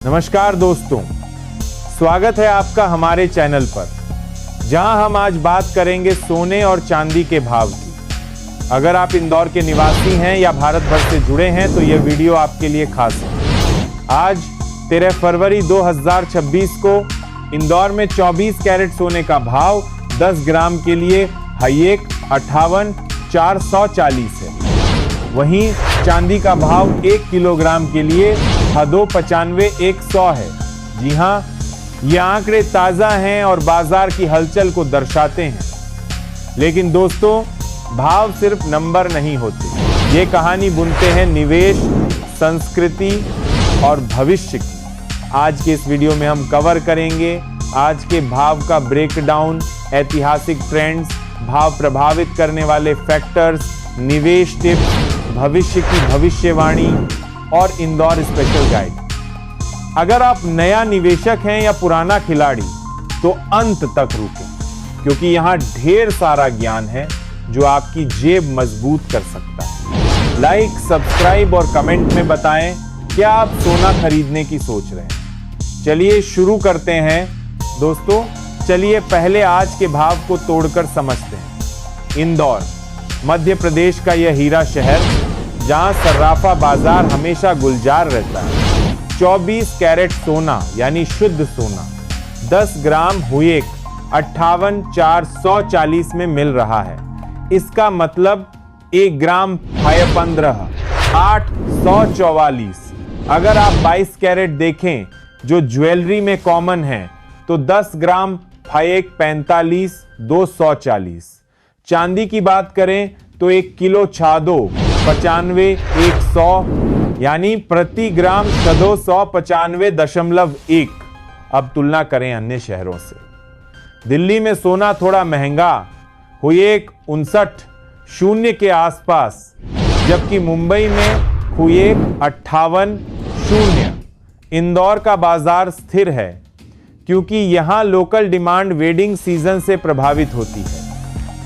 नमस्कार दोस्तों, स्वागत है आपका हमारे चैनल पर, जहां हम आज बात करेंगे सोने और चांदी के भाव की। अगर आप इंदौर के निवासी हैं या भारत भर से जुड़े हैं तो यह वीडियो आपके लिए खास है। आज 13 फरवरी 2026 को इंदौर में 24 कैरेट सोने का भाव 10 ग्राम के लिए हाईएक 58,440 है। वहीं चांदी का भाव 1 किलोग्राम के लिए हदो 95,100 है। जी हाँ, ये आंकड़े ताज़ा हैं और बाजार की हलचल को दर्शाते हैं। लेकिन दोस्तों, भाव सिर्फ नंबर नहीं होते, ये कहानी बुनते हैं निवेश, संस्कृति और भविष्य की। आज के इस वीडियो में हम कवर करेंगे आज के भाव का ब्रेकडाउन, ऐतिहासिक ट्रेंड्स, भाव प्रभावित करने वाले फैक्टर्स, निवेश टिप्स, भविष्य की भविष्यवाणी और इंदौर स्पेशल गाइड। अगर आप नया निवेशक हैं या पुराना खिलाड़ी तो अंत तक रुकें, क्योंकि यहाँ ढेर सारा ज्ञान है जो आपकी जेब मजबूत कर सकता है। लाइक, सब्सक्राइब और कमेंट में बताएं क्या आप सोना खरीदने की सोच रहे हैं। चलिए शुरू करते हैं दोस्तों। चलिए पहले आज के भाव को तोड़कर समझते हैं। इंदौर मध्य प्रदेश का यह हीरा शहर, जहां सर्राफा बाजार हमेशा गुलजार रहता है। 24 कैरेट सोना यानी शुद्ध सोना 10 ग्राम हुएक 58,440 में मिल रहा है। इसका मतलब 1 ग्राम 15 844। अगर आप 22 कैरेट देखें जो ज्वेलरी में कॉमन है तो 10 ग्राम 45 240। चांदी की बात करें तो 1 किलो छादो 95,100 यानी प्रति ग्राम शदो 195.1। अब तुलना करें अन्य शहरों से। दिल्ली में सोना थोड़ा महंगा हुएक 59 के आसपास, जबकि मुंबई में हुएक 58,0। इंदौर का बाजार स्थिर है क्योंकि यहां लोकल डिमांड वेडिंग सीजन से प्रभावित होती है।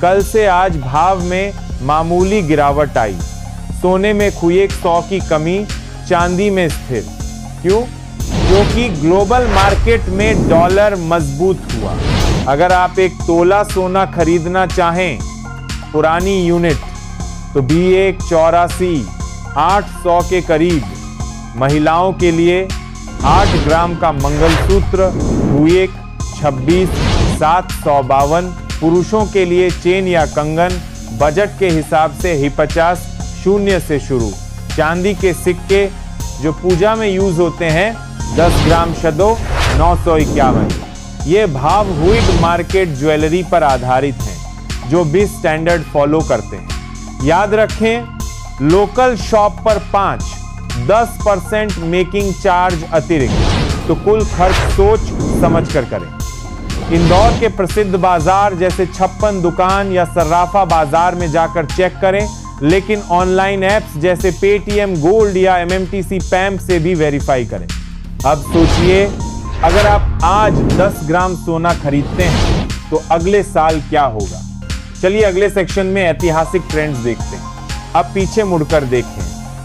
कल से आज भाव में मामूली गिरावट आई। सोने में हुएक 100 की कमी, चांदी में स्थिर। क्यों? क्योंकि ग्लोबल मार्केट में डॉलर मजबूत हुआ। अगर आप एक तोला सोना खरीदना चाहें पुरानी यूनिट तो B1 84 800 के करीब। महिलाओं के लिए 8 ग्राम का मंगलसूत्र हुएक 26,752। पुरुषों के लिए चेन या कंगन बजट के हिसाब से ही 50 शून्य से शुरू। चांदी के सिक्के जो पूजा में यूज होते हैं 10 ग्राम शदो 951। ये भाव हुइड मार्केट ज्वेलरी पर आधारित हैं जो भी स्टैंडर्ड फॉलो करते हैं। याद रखें, लोकल शॉप पर 5-10% मेकिंग चार्ज अतिरिक्त, तो कुल खर्च सोच समझ कर करें। इंदौर के प्रसिद्ध बाजार जैसे 56 दुकान या सर्राफा बाजार में जाकर चेक करें, लेकिन ऑनलाइन ऐप्स जैसे पेटीएम गोल्ड या MMTC पैम्प से भी वेरीफाई करें। अब सोचिए, अगर आप आज 10 ग्राम सोना खरीदते हैं तो अगले साल क्या होगा। चलिए अगले सेक्शन में ऐतिहासिक ट्रेंड्स देखते हैं। अब पीछे मुड़कर देखें।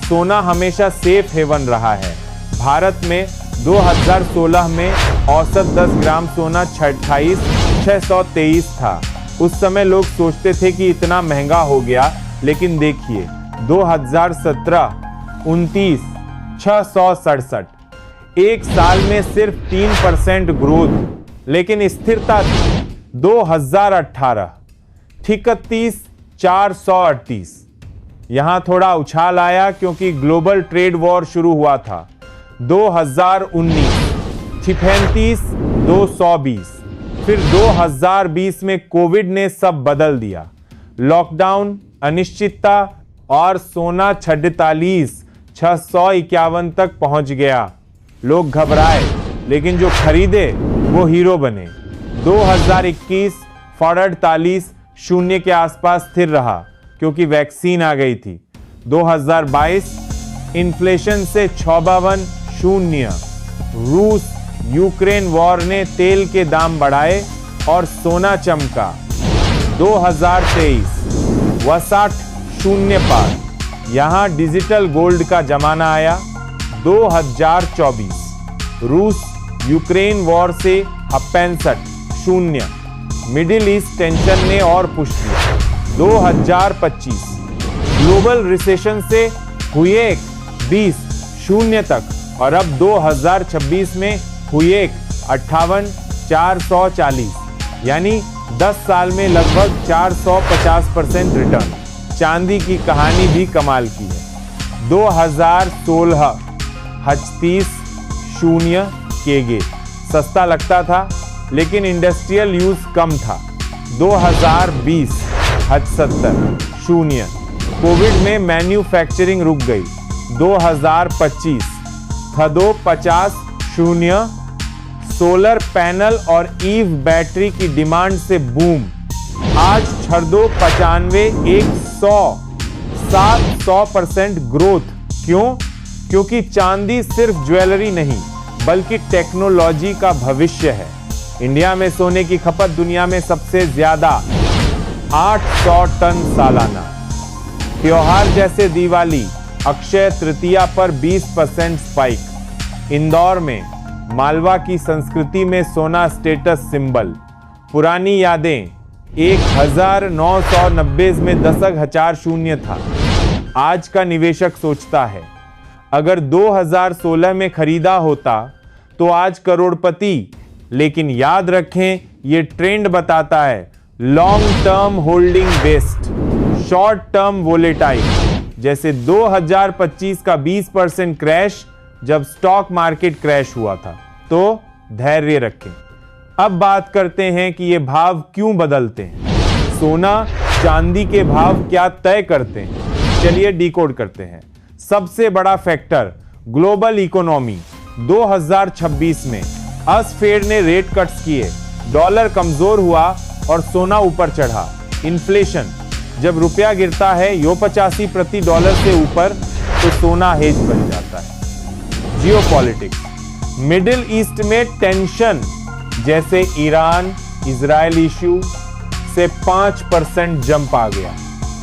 सोना हमेशा सेफ हेवन रहा है। भारत में 2016 में औसत 10 ग्राम सोना 28,623 था। उस समय लोग सोचते थे कि इतना महंगा हो गया, लेकिन देखिए 2017 29,667। एक साल में सिर्फ 3% ग्रोथ, लेकिन स्थिरता थी। 2018 31,438। यहां थोड़ा उछाल आया क्योंकि ग्लोबल ट्रेड वॉर शुरू हुआ था। 2019 35,220। फिर 2020 में कोविड ने सब बदल दिया। लॉकडाउन, अनिश्चितता और सोना 46,651 तक पहुंच गया। लोग घबराए, लेकिन जो खरीदे वो हीरो बने। 2021 48 शून्य के आसपास स्थिर रहा क्योंकि वैक्सीन आ गई थी। 2022 इन्फ्लेशन से 56 शून्य। रूस यूक्रेन वॉर ने तेल के दाम बढ़ाए और सोना चमका। 2023 62 शून्य पार। यहां डिजिटल गोल्ड का जमाना आया। 2024 रूस यूक्रेन वॉर से 65 0। मिडिल ईस्ट टेंशन ने और पुश किया। 2025 ग्लोबल रिसेशन से हुए 20 0 तक और अब 2026 में हुए 58 440, यानी 10 साल में लगभग 450% रिटर्न। चांदी की कहानी भी कमाल की है। 2016 38 0 केगे सस्ता लगता था, लेकिन इंडस्ट्रियल यूज कम था। 2020 70 0 कोविड में मैन्युफैक्चरिंग रुक गई। 2025 खदो 50 0 सोलर पैनल और ईव बैटरी की डिमांड से बूम। आज छर्दो 95 100 700% ग्रोथ। क्यों? क्योंकि चांदी सिर्फ ज्वेलरी नहीं बल्कि टेक्नोलॉजी का भविष्य है। इंडिया में सोने की खपत दुनिया में सबसे ज्यादा 800 टन सालाना। त्योहार जैसे दिवाली, अक्षय तृतीया पर 20% स्पाइक। इंदौर में मालवा की संस्कृति में सोना स्टेटस सिंबल। पुरानी यादें 1990 में दशक 1000 था। आज का निवेशक सोचता है अगर 2016 में खरीदा होता तो आज करोड़पति। लेकिन याद रखें, ये ट्रेंड बताता है long term holding best, short term volatile. जैसे 2025 का 20% क्रैश जब स्टॉक मार्केट क्रैश हुआ था। तो धैर्य रखें। अब बात करते हैं कि ये भाव क्यों बदलते हैं। सोना चांदी के भाव क्या तय करते हैं, चलिए डिकोड करते हैं। सबसे बड़ा फैक्टर ग्लोबल इकोनॉमी। 2026 में फेड ने रेट कट्स किए, डॉलर कमजोर हुआ और सोना ऊपर चढ़ा। इन्फ्लेशन, जब रुपया गिरता है $85 प्रति डॉलर से ऊपर तो सोना हेज बन जाता है। जियोपॉलिटिक्स, मिडिल ईस्ट में टेंशन जैसे ईरान इजराइल इश्यू से 5% जंप आ गया।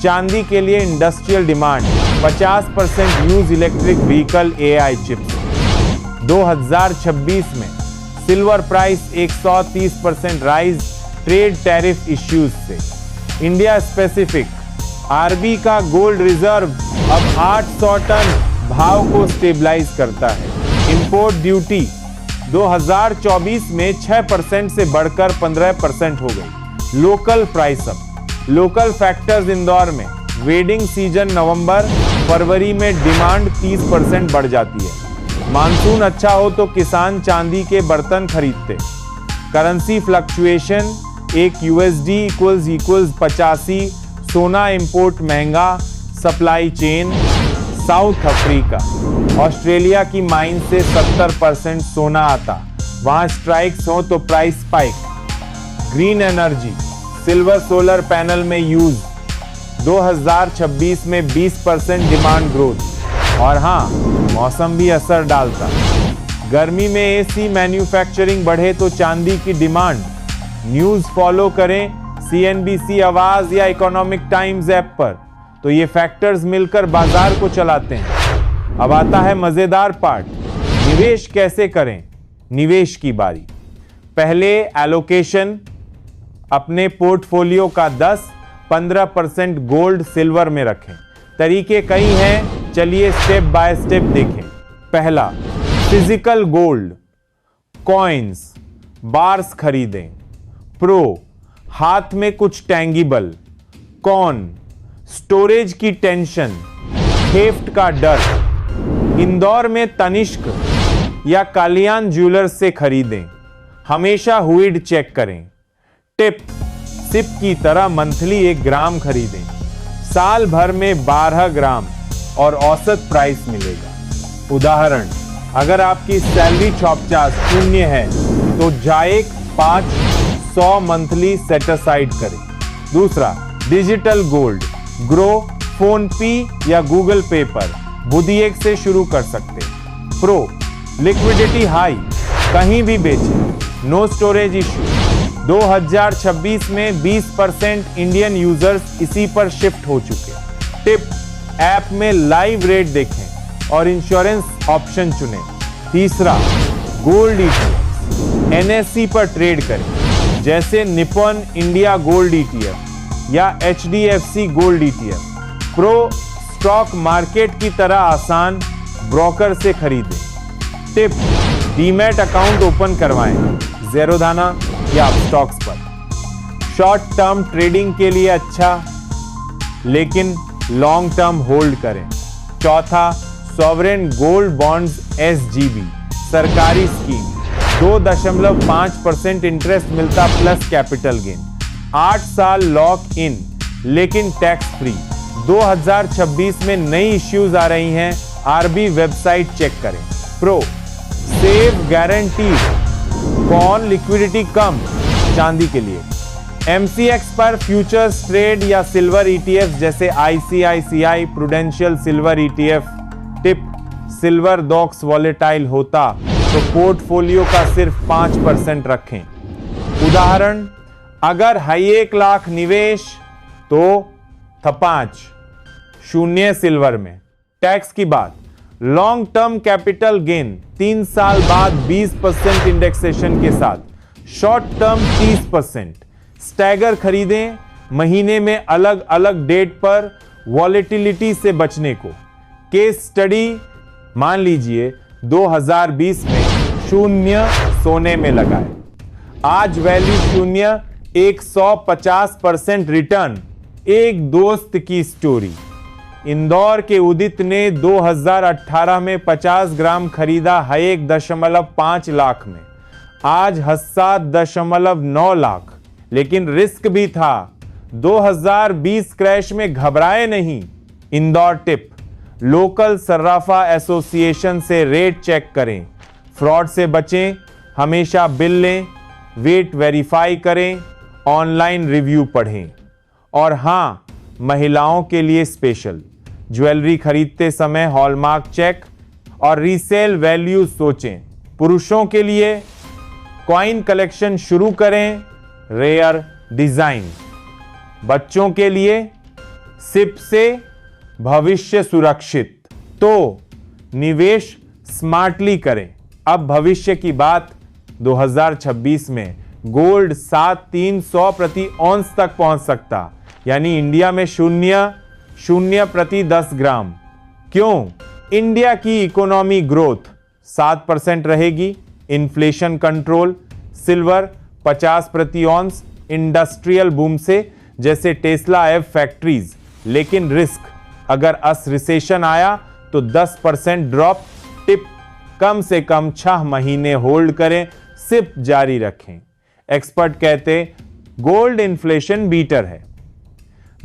चांदी के लिए industrial demand 50% use electric vehicle AI chips. 2026 में silver price 130% rise trade tariff issues से। इंडिया स्पेसिफिक, आरबी का गोल्ड रिजर्व अब 800 टन भाव को स्टेबलाइज करता है। इंपोर्ट ड्यूटी 2024 में 6% से बढ़कर 15% हो गई। Local price up, local factors Indore में वेडिंग सीजन नवंबर फरवरी में डिमांड 30% बढ़ जाती है। मानसून अच्छा हो तो किसान चांदी के बर्तन खरीदते। करेंसी फ्लक्चुएशन, एक USD इक्वल्स 85, सोना इंपोर्ट महंगा, supply chain. South Africa, Australia की माइन से 70% सोना आता, वहां स्ट्राइक्स हो तो price spike. Green energy, silver solar panel में यूज। 2026 में 20% डिमांड ग्रोथ। और हाँ, मौसम भी असर डालता। गर्मी में AC मैन्युफैक्चरिंग बढ़े तो चांदी की डिमांड। न्यूज फॉलो करें CNBC आवाज या इकोनॉमिक टाइम्स ऐप पर, तो ये फैक्टर्स मिलकर बाजार को चलाते हैं। अब आता है मजेदार पार्ट, निवेश कैसे करें। निवेश की बारी। पहले एलोकेशन, अपने पोर्टफोलियो का 10-15% गोल्ड सिल्वर में रखें। तरीके कई हैं, चलिए स्टेप बाय स्टेप देखें। पहला, फिजिकल गोल्ड, कॉइन्स, बार्स खरीदें। प्रो, हाथ में कुछ टैंगिबल। कॉन, स्टोरेज की टेंशन, थेफ्ट का डर। इंदौर में तनिष्क या कालियान ज्वेलर्स से खरीदें। हमेशा हुइड चेक करें। टिप, सिप की तरह मंथली 1 ग्राम खरीदें। साल भर में 12 ग्राम और औसत प्राइस मिलेगा। उदाहरण, अगर आपकी सैलरी 50 है तो जाएक 500 मंथली सेट असाइड करें। दूसरा, डिजिटल गोल्ड, ग्रो, फोन पे या गूगल पे पर बुधिएक से शुरू कर सकते। प्रो, लिक्विडिटी हाई, कहीं भी बेचें, नो स्टोरेज इश्यू। 2026 में 20% इंडियन यूजर्स इसी पर शिफ्ट हो चुके। टिप, ऐप में लाइव रेट देखें और इंश्योरेंस ऑप्शन चुनें। तीसरा, गोल्ड ETF NSE पर ट्रेड करें, जैसे निपॉन इंडिया गोल्ड ETF या HDFC gold ETF। Pro stock market की तरह आसान, ब्रोकर से खरीदें। टिप, डीमैट अकाउंट ओपन करवाएं, ज़ेरोधाना या अपस्टॉक्स पर। शॉर्ट टर्म ट्रेडिंग के लिए अच्छा, लेकिन लॉन्ग टर्म होल्ड करें। चौथा, सॉवरेन गोल्ड बॉन्ड्स SGB सरकारी स्कीम, 2.5% इंटरेस्ट मिलता प्लस कैपिटल गेन। 8 साल लॉक इन, लेकिन टैक्स फ्री। 2026 में नई इश्यूज आ रही हैं, RB वेबसाइट चेक करें। प्रो, सेव गारंटीड, कौन लिक्विडिटी कम, चांदी के लिए। MCX पर फ्यूचर्स ट्रेड या सिल्वर ETF जैसे ICICI Prudential silver ETF। Tip, silver डॉक्स वॉलेटाइल होता तो पोर्टफोलियो का सिर्फ 5% रखें। उदाहरण, अगर 1 लाख निवेश तो था 5, 0 सिल्वर में। टैक्स की बात, लॉन्ग टर्म कैपिटल गेन 3 साल बाद 20% इंडेक्सेशन के साथ, शॉर्ट टर्म 30%। स्टैगर खरीदें, महीने में अलग अलग डेट पर वॉलेटिलिटी से बचने को। केस स्टडी, मान लीजिए 2020 में 0 सोने में लगाए, आज वैल्यू 0, 150% रिटर्न। एक दोस्त की स्टोरी, इंदौर के उदित ने 2018 में 50 ग्राम खरीदा 1.5 लाख में, आज 7.9 लाख, लेकिन रिस्क भी था। 2020 क्रैश में घबराए नहीं। इंदौर टिप, लोकल सर्राफा एसोसिएशन से रेट चेक करें, फ्रॉड से बचें, हमेशा बिल लें, वेट वेरीफाई करें, ऑनलाइन रिव्यू पढ़ें। और हां, महिलाओं के लिए स्पेशल, ज्वेलरी खरीदते समय हॉलमार्क चेक और रीसेल वैल्यू सोचें। पुरुषों के लिए कॉइन कलेक्शन शुरू करें, रेयर डिजाइन। बच्चों के लिए सिप से भविष्य सुरक्षित। तो निवेश स्मार्टली करें। अब भविष्य की बात, 2026 में गोल्ड 7,300 प्रति औंस तक पहुंच सकता, यानी इंडिया में 0 प्रति 10 ग्राम। क्यों? इंडिया की इकोनॉमी ग्रोथ 7% रहेगी, इन्फ्लेशन कंट्रोल, सिल्वर 50 प्रति औंस, इंडस्ट्रियल बूम से जैसे टेस्ला एफ फैक्ट्रीज, लेकिन रिस्क, अगर रिसेशन आया तो 10% ड्रॉप। टिप, कम से कम 6 महीने होल्ड करें, सिप जारी रखें। एक्सपर्ट कहते गोल्ड इन्फ्लेशन बीटर है।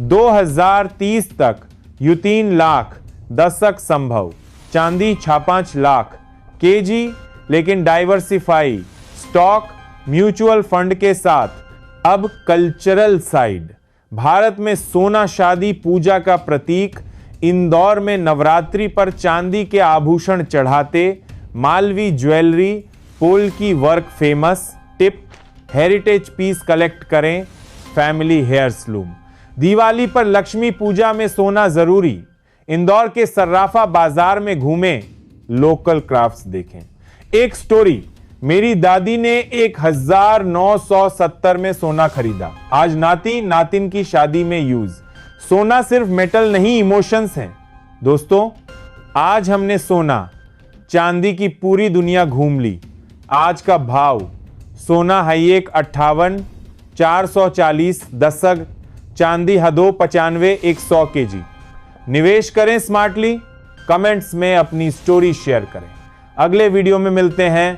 2030 तक U3 लाख दशक संभव, चांदी 5 लाख केजी, लेकिन डाइवर्सिफाई, स्टॉक म्यूचुअल फंड के साथ। अब कल्चरल साइड, भारत में सोना शादी पूजा का प्रतीक, इंदौर में नवरात्रि पर चांदी के आभूषण चढ़ाते, मालवी ज्वेलरी, पोल की work famous. Tip, heritage piece collect करें, फैमिली हेयरस्लूम। दिवाली पर लक्ष्मी पूजा में सोना जरूरी। इंदौर के सर्राफा बाजार में घूमें, लोकल क्राफ्ट्स देखें। एक स्टोरी, मेरी दादी ने 1970 में सोना खरीदा, आज नातिन की शादी में यूज। सोना सिर्फ मेटल नहीं, इमोशंस हैं। दोस्तों, आज हमने सोना चांदी की पूरी दुनिया घूम ली। आज का भाव, सोना 58, 440 दशक, चांदी 95, 100 केजी। निवेश करें स्मार्टली। कमेंट्स में अपनी स्टोरी शेयर करें। अगले वीडियो में मिलते हैं।